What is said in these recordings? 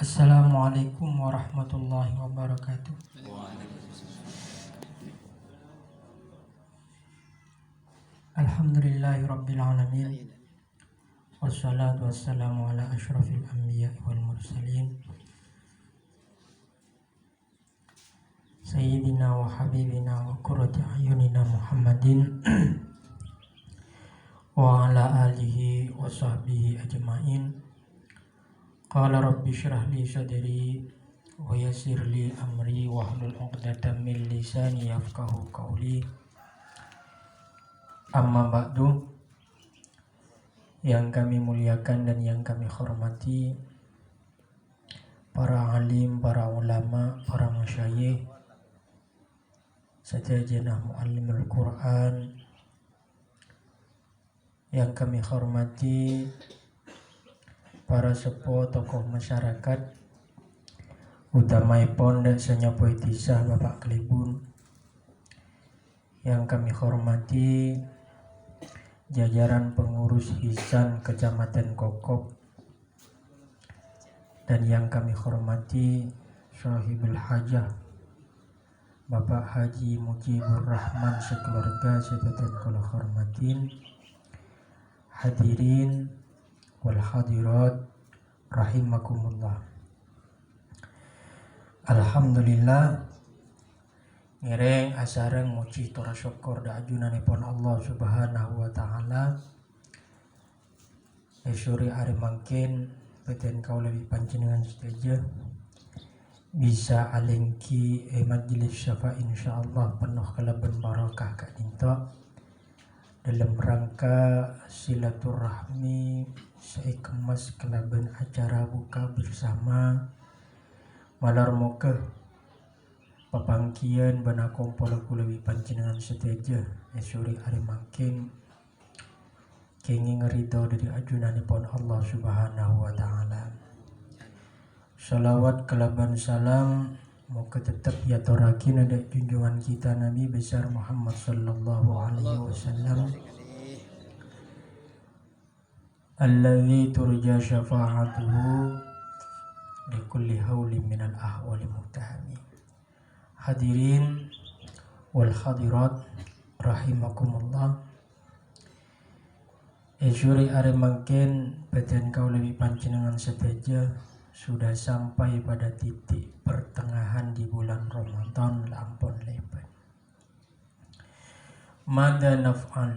Assalamualaikum warahmatullahi wabarakatuh. Alhamdulillahi rabbil alamin. Wassalatu wassalamu ala asyrafil anbiya wal mursalin Sayyidina wa habibina wa qurrati ayunina Muhammadin wa ala alihi wa sahbihi ajma'in. Qala rabbi syrah li sadri wa yassir li amri wahlul 'uqdatam min lisani yafqahu qawli. Amma ba'du. Yang kami muliakan dan yang kami hormati para alim, para ulama, para masyayikh, sajajana muallimul Quran. Yang kami hormati para sepuh tokoh masyarakat, utamaipun dan senyapoe tisah Bapak Klibun. Yang kami hormati jajaran pengurus Hisan Kecamatan Kokop, dan yang kami hormati Sahibul Hajah Bapak Haji Mujibur Rahman sekeluarga sedoten kula hormatin, hadirin wal hadirat rahimakumullah. Alhamdulillah, ngereng asareng muji tora syukur da ajunanipun Allah subhanahu wa ta'ala. Esuri ari mangkin peten kau lebih panjenengan setuju bisa alengki majelis syafa insyaallah penuh kalaban barakah kak dinto dalam rangka silaturahmi seikemas kalaban acara buka bersama malar moke papangkian bana kumpul kulawi panjenengan seteja esuri hari mangkin kengi ngerido dari ajunanipun Allah subhanahu wa ta'ala. Salawat kalaban salam moga tetap yatorakin ada junjungan kita Nabi besar Muhammad sallallahu alaihi wasallam alladzi turja syafa'atuhu li kulli haulin minal ahwali muhtahami. Hadirin wal hadirat rahimakumullah. Esuri are mangken peten kau lebih panjenengan seteja sudah sampai pada titik pertengahan di bulan Ramadan lampun lebat. Mada naf'al,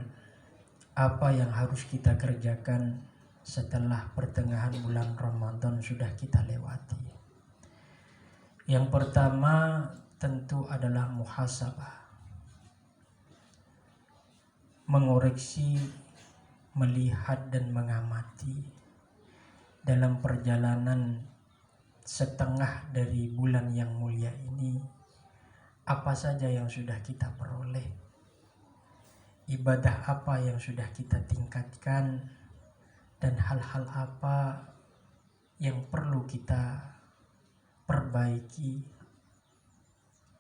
apa yang harus kita kerjakan setelah pertengahan bulan Ramadan sudah kita lewati? Yang pertama tentu adalah muhasabah, mengoreksi, melihat dan mengamati dalam perjalanan setengah dari bulan yang mulia ini, apa saja yang sudah kita peroleh, ibadah apa yang sudah kita tingkatkan, dan hal-hal apa yang perlu kita perbaiki.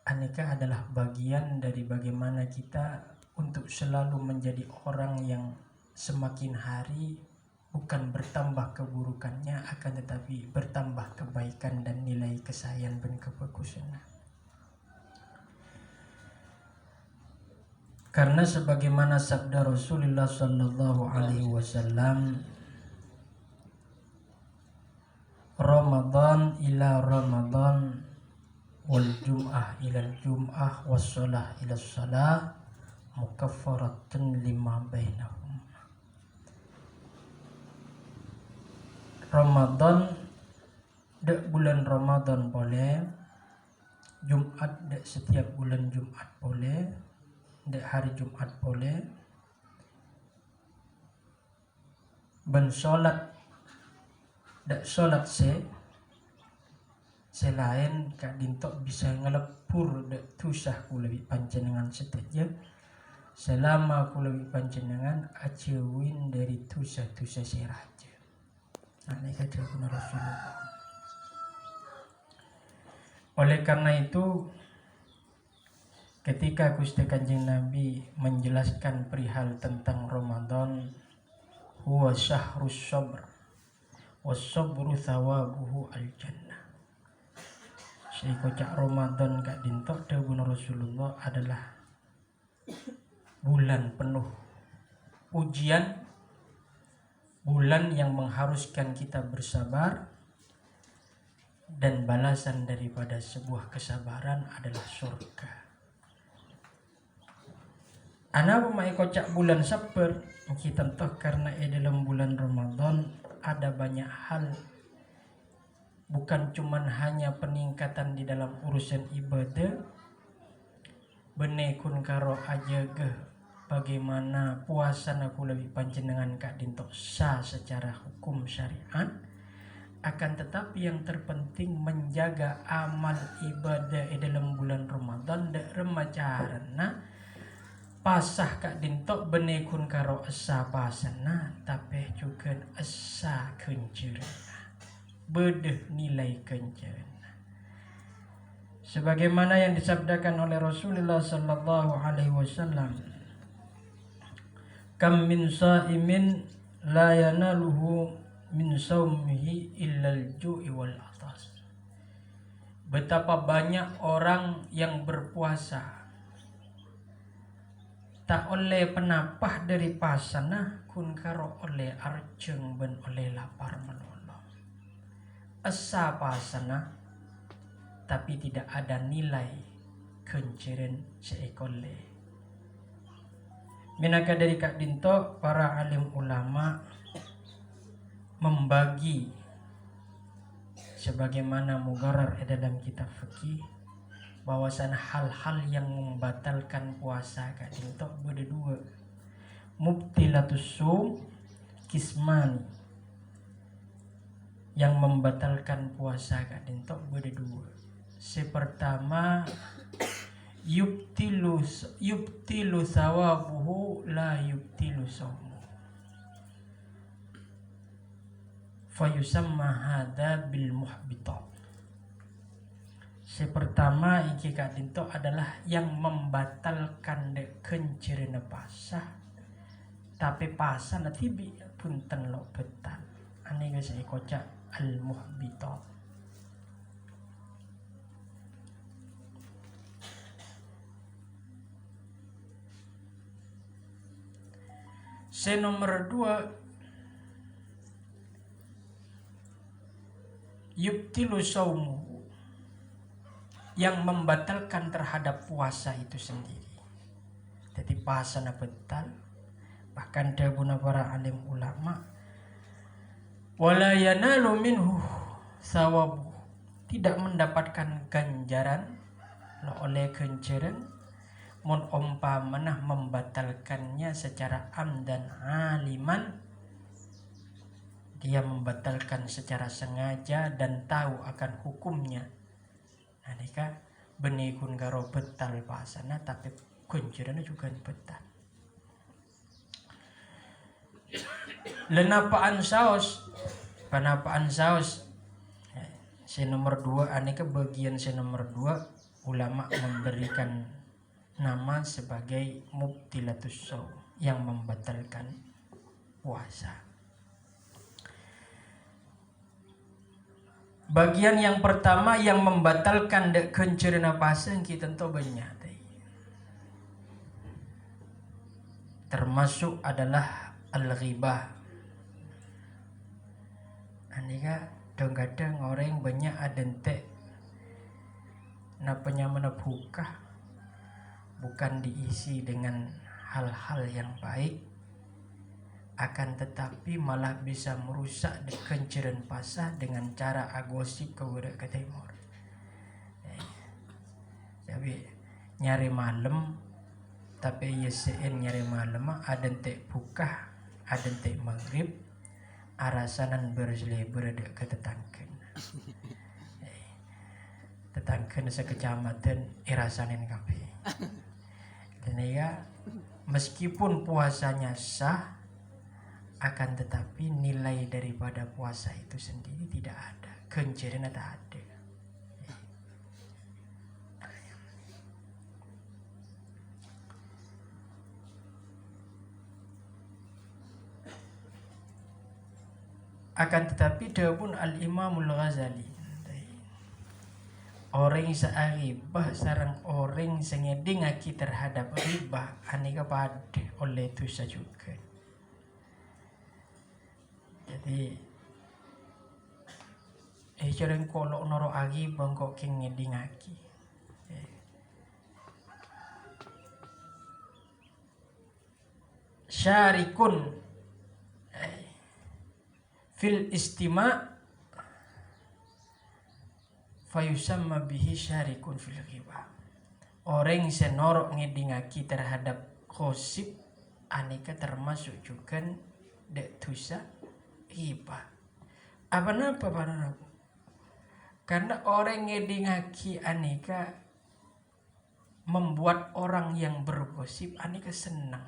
Aneka adalah bagian dari bagaimana kita untuk selalu menjadi orang yang semakin hari bukan bertambah keburukannya, akan tetapi bertambah kebaikan dan nilai kesayangan dan kebagusan. Karena sebagaimana sabda Rasulullah sallallahu alaihi wasallam, Ramadan ila Ramadan wal jum'ah ila jum'ah was shalah ila shalah mukaffaratun lima bainahum. Ramadan dek bulan Ramadan boleh, Jumat dek setiap bulan Jumat boleh, dek hari Jumat boleh, ben sholat dek sholat selain kak dintok bisa ngelepur dek tusah kulawi panjenengan seteja selama kulawi panjenengan acewin dari tusah-tusah seraja. Aneka jawaban Rasulullah. Oleh karena itu, ketika Gusti Kanjeng Nabi menjelaskan perihal tentang Ramadan, huwa syahrus sabr was sabru thawabuhu al jannah. Seikocak Ramadan Kak Dinto dawuh Rasulullah adalah bulan penuh ujian, bulan yang mengharuskan kita bersabar, dan balasan daripada sebuah kesabaran adalah surga. Ana pemai kocak bulan sabar kita toh karena dalam bulan Ramadan ada banyak hal, bukan cuman hanya peningkatan di dalam urusan ibadah, benekun karo aja ke bagaimana puasa aku lebih panjenengan Kak Dinto sah secara hukum syariat, akan tetapi yang terpenting menjaga amal ibadah dalam bulan Ramadan dak remacarana pasah Kak Dinto benekun karo esa pasana tapi juga esa kencerna bedeh nilai kencerna sebagaimana yang disabdakan oleh Rasulullah sallallahu alaihi wasallam, kam min shaimin la yanaluhu min saumihi illal ju'i wal atas. Betapa banyak orang yang berpuasa tak oleh penapah dari pasana kun karo oleh arjeng ben oleh lapar menolong. Esa pasana tapi tidak ada nilai kenceren seekole. Minaka dari Kak Dinto para alim ulama membagi sebagaimana mugarrar dalam kitab fikih bahwasan hal-hal yang membatalkan puasa Kak Dinto beda dua. Mubtilatus sum kismani, yang membatalkan puasa Kak Dinto beda dua. Sepertama yubtilu sawabuhu la yubtilu saumu, fayusamma hadza bil muhbitat. Sepertama iki Kak Dinto adalah yang membatalkan kencerena pasah, tapi pasah tibi punten lo betal. Ane guys kocak al muhbitat. Nomor 2 yubtilu saumu, yang membatalkan terhadap puasa itu sendiri. Jadi pasana betal, bahkan dawuh para alim ulama wala yanalu minhu sawabu, tidak mendapatkan ganjaran oleh kenceran mun umpamana membatalkannya secara amdan aliman, dia membatalkan secara sengaja dan tahu akan hukumnya. Anika benekun karo betal pasana tapi kunjurana juga betal. Lenapaan saus, penapaan saus. Nomor 2 aneka bagian nomor 2 ulama memberikan nama sebagai mubtilatus shaum, yang membatalkan puasa. Bagian yang pertama yang membatalkan kencerna puasa kita tentu banyak. Termasuk adalah al-ghibah. Anika kadang orang banyak adente napanya mana buka bukan diisi dengan hal-hal yang baik, akan tetapi malah bisa merusak kenceran pasah dengan cara agosip ke budak ke timur. Tapi nyari malam, tapi yesen nyari malam ada ente buka, ada ente maghrib, arasanan bersele berada ke tetangken. Tetangken sekecamatan irasanin kape. Dan ya meskipun puasanya sah, akan tetapi nilai daripada puasa itu sendiri tidak ada, kenceran tak ada. Akan tetapi dawuh Al-Imamul Ghazali, orang searibah sarang orang sengedingaki terhadap ribah anika pada oleh dosa juga. Jadi jarang kolok noro agi bangkok ngedingaki. Syarikun fil istima' fayusamma bihi syarikun fil ghibah. Orang senorok ngedingaki terhadap gosip aneka termasuk juga dek dosa ghibah. Apa para karena orang ngedingaki aneka membuat orang yang bergosip aneka senang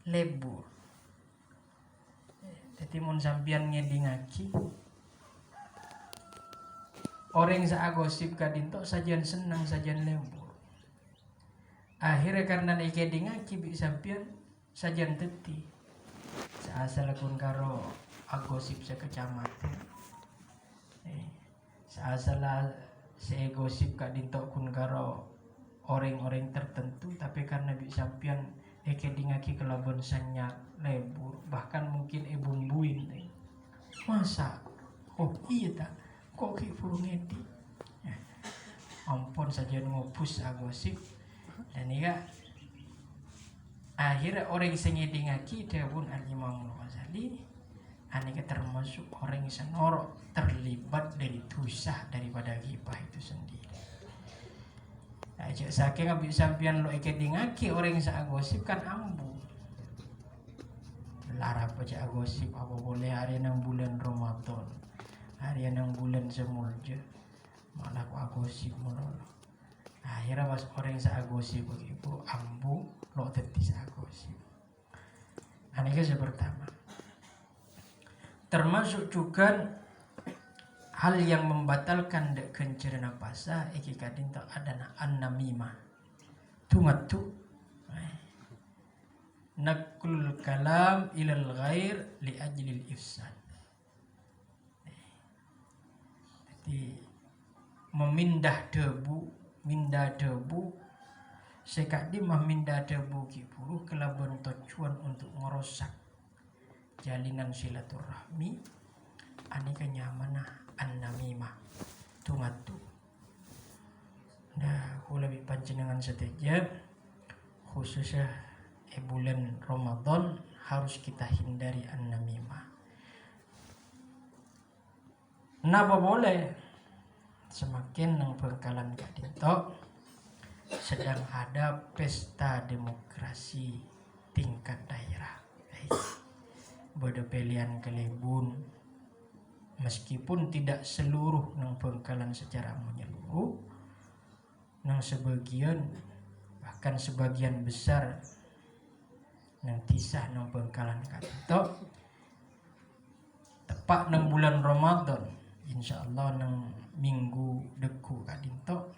lebur. Jadi mun sampean ngedingaki orang sa gosip kadinto sajian senang sajian lebur. Akhirnya karena ngedingaki bi sampean sajian teti. Saasal kun karo agosip sa kecamatan. Saasal se gosip kadinto kun karo orang-orang tertentu, tapi karena bi sampean ngedingaki kelabon sanya lebur, bahkan mungkin bumbuin masa iya tak kok ki purung ngedi ampun saja ngopus agosip dan ya akhirnya orang yang ngedingaki dia pun Al-Imam Al-Ghazali anika termasuk orang yang senorok terlibat dari dosa daripada ghibah itu sendiri. Saking abis sampian lo ngedingaki orang yang agosip kan ambu larap aja agosip apa boleh hari nang bulan Ramadan, hari nang bulan semulja malah aku agosip mulu. Akhirnya pas orang yang agosip begitu ambu lo tetis agosip. Aneka pertama. Termasuk juga hal yang membatalkan dek kencerna puasa iki kadinto adana an-namimah. Tungatu nakul kalam ilal ghair li ajlil ifsad. Jadi memindah debu, minda debu sekadi memindah debu ki puru kelabon tujuan untuk merusak jalinan silaturahmi anika nyamana an-namimah tungatu. Nah, aku lebih panjenengan seteja khususnya bulan Ramadan harus kita hindari an-namimah. Napa boleh semakin nang bengkalan kadinto sedang ada pesta demokrasi tingkat daerah. Bodo pilihan kelebun meskipun tidak seluruh nang bengkalan secara menyeluruh, nang sebagian bahkan sebagian besar nang tisah nang bengkalan kadinto tepat nang bulan Ramadan insyaallah nang minggu deku kadinto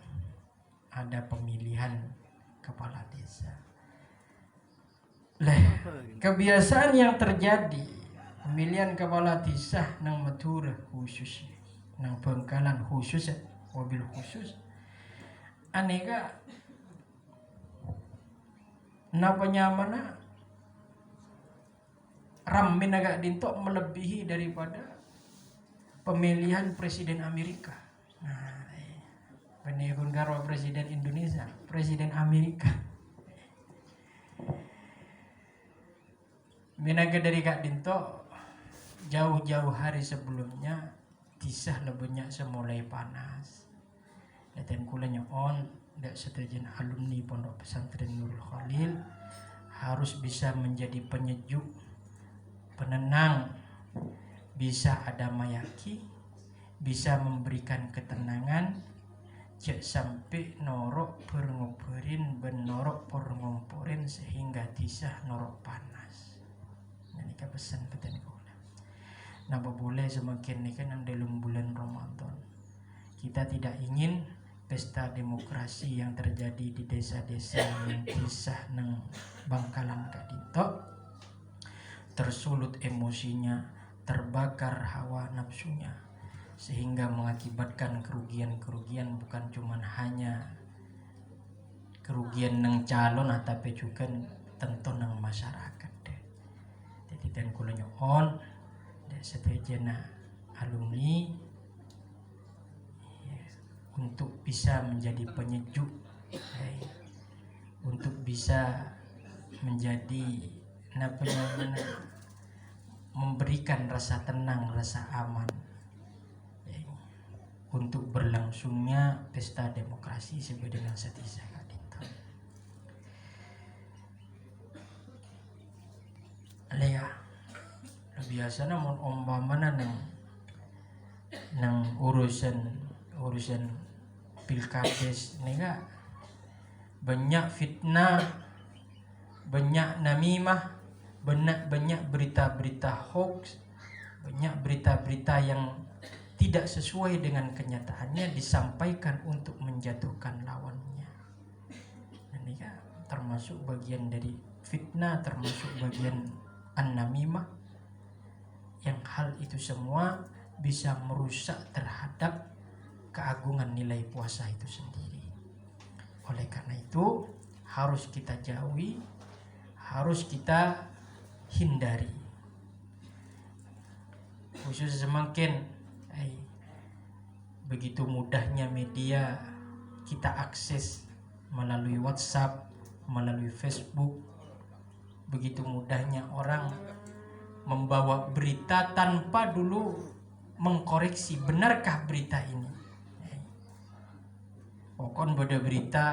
ada pemilihan kepala desa. Kebiasaan yang terjadi pemilihan kepala desa nang Madura khusus nang bengkalan khusus mobil khusus aneka napa nyamana ramin agak dintok melebihi daripada pemilihan presiden Amerika. Nah, penihun karo presiden Indonesia, presiden Amerika. Minaga dari Kak Dinto jauh-jauh hari sebelumnya disah lebihnya semulai panas. Dan kulanya on dak setujuan alumni Pondok Pesantren Nurul Khalil harus bisa menjadi penyejuk, penenang, bisa ada mayaki, bisa memberikan ketenangan, cek sampai norok berngomporin benorok ngomporin sehingga disah norok panas. Ini kan pesan peten kula. Napa boleh semakin ini kan dalam bulan Ramadan. Kita tidak ingin pesta demokrasi yang terjadi di desa-desa yang disah nang bangkalan kadinto tersulut emosinya, terbakar hawa nafsunya, sehingga mengakibatkan kerugian-kerugian, bukan cuma hanya kerugian nang calon tapi juga tentu nang masyarakat deh. Jadi dan kula nyoon setejana alumni ya, untuk bisa menjadi penyejuk, untuk bisa menjadi memberikan rasa tenang, rasa aman untuk berlangsungnya pesta demokrasi sesuai dengan setisa kadito. Lea, biasa namun umpamana nang urusan pilkades nega banyak fitnah, banyak namimah, banyak berita-berita hoax, banyak berita-berita yang tidak sesuai dengan kenyataannya disampaikan untuk menjatuhkan lawannya. Ini kan termasuk bagian dari fitnah, termasuk bagian an-namimah, yang hal itu semua bisa merusak terhadap keagungan nilai puasa itu sendiri. Oleh karena itu harus kita jauhi, harus kita hindari. Khusus semakin begitu mudahnya media kita akses melalui WhatsApp, melalui Facebook, begitu mudahnya orang membawa berita tanpa dulu mengkoreksi benarkah berita ini. Pokoknya pada berita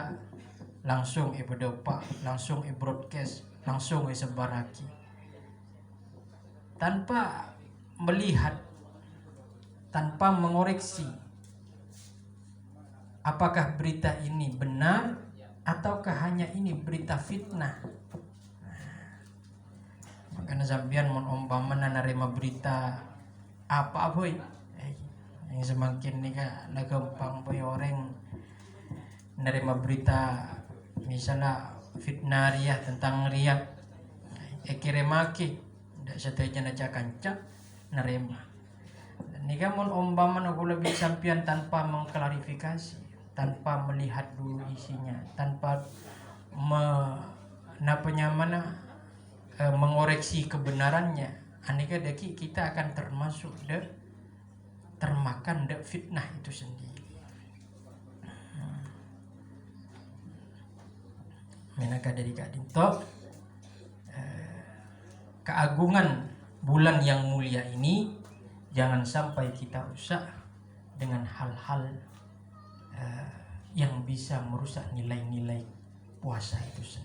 langsung berdopak, langsung broadcast, langsung sebaraki tanpa melihat, tanpa mengoreksi apakah berita ini benar ataukah hanya ini berita fitnah. Makanya sampean umpamana narima berita apa boy, yang semakin nih kak gampang boy orang nerima berita misalnya fitnah riah tentang riak ekiremaki ndak setuju aja kanca nerima. Nika mun umpamana kula lebih sampean tanpa mengklarifikasi, tanpa melihat dulu isinya, tanpa mengoreksi kebenarannya, aneka deki kita akan termasuk termakan fitnah itu sendiri. Menaka dari Kak Dinto, keagungan bulan yang mulia ini jangan sampai kita rusak dengan hal-hal yang bisa merusak nilai-nilai puasa itu sendiri.